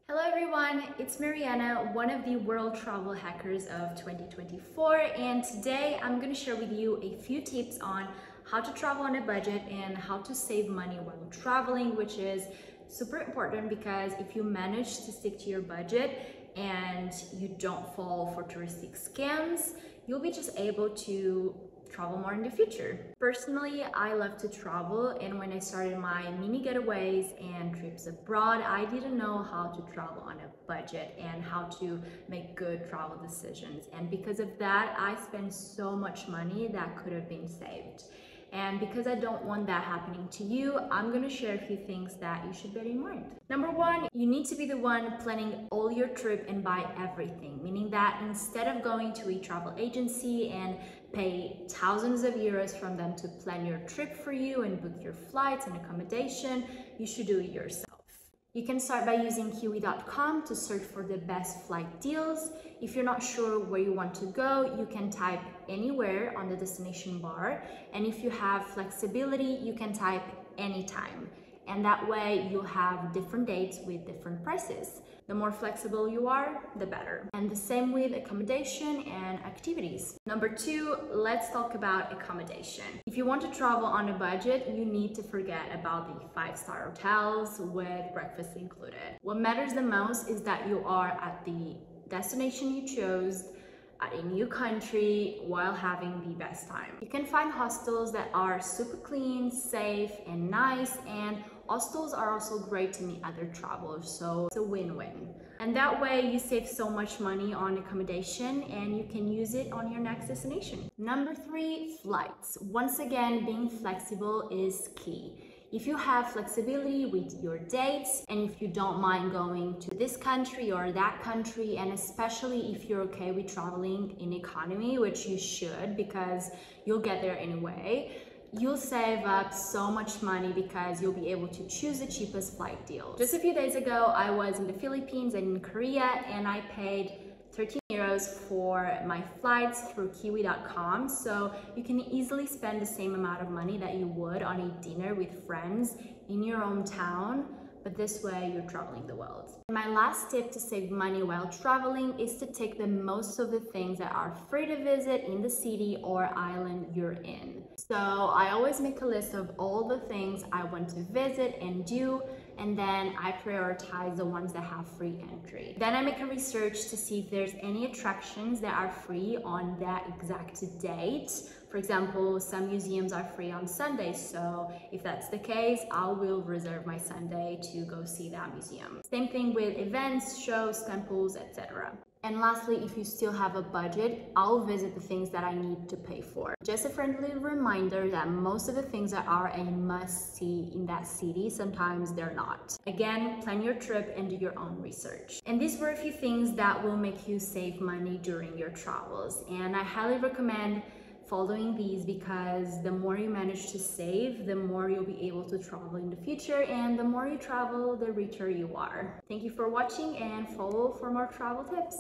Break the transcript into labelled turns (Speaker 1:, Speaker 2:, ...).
Speaker 1: Hello everyone, it's Mariana, one of the world travel hackers of 2024, and today I'm going to share with you a few tips on how to travel on a budget and how to save money while traveling, which is super important because if you manage to stick to your budget and you don't fall for touristic scams, you'll be just able to travel more in the future. Personally, I love to travel, and when I started my mini getaways and trips abroad, I didn't know how to travel on a budget and how to make good travel decisions. And because of that, I spent so much money that could have been saved. And because I don't want that happening to you, I'm gonna share a few things that you should bear in mind. Number one, you need to be the one planning all your trip and buy everything, meaning that instead of going to a travel agency and pay thousands of euros from them to plan your trip for you and book your flights and accommodation, you should do it yourself. You can start by using Kiwi.com to search for the best flight deals. If you're not sure where you want to go, you can type anywhere on the destination bar. And if you have flexibility, you can type anytime. And that way you'll have different dates with different prices. The more flexible you are, the better. And the same with accommodation and activities. Number two, let's talk about accommodation. If you want to travel on a budget, you need to forget about the 5-star hotels with breakfast included. What matters the most is that you are at the destination you chose, at a new country, while having the best time. You can find hostels that are super clean, safe, and nice, and hostels are also great to meet other travelers, so it's a win-win. And that way you save so much money on accommodation and you can use it on your next destination. Number three, flights. Once again, being flexible is key. If you have flexibility with your dates, and if you don't mind going to this country or that country, and especially if you're okay with traveling in economy, which you should because you'll get there anyway, you'll save up so much money because you'll be able to choose the cheapest flight deals. Just a few days ago, I was in the Philippines and in Korea, and I paid 13 euros for my flights through Kiwi.com, so you can easily spend the same amount of money that you would on a dinner with friends in your own town, but this way you're traveling the world. My last tip to save money while traveling is to take the most of the things that are free to visit in the city or island you're in. So I always make a list of all the things I want to visit and do, and then I prioritize the ones that have free entry. Then I make a research to see if there's any attractions that are free on that exact date. For example, some museums are free on Sundays, so if that's the case, I will reserve my Sunday to go see that museum. Same thing with events, shows, temples, etc. And lastly, if you still have a budget, I'll visit the things that I need to pay for. Just a friendly reminder that most of the things that are a must-see in that city, sometimes they're not. Again, plan your trip and do your own research. And these were a few things that will make you save money during your travels. And I highly recommend following these because the more you manage to save, the more you'll be able to travel in the future, and the more you travel, the richer you are. Thank you for watching, and follow for more travel tips.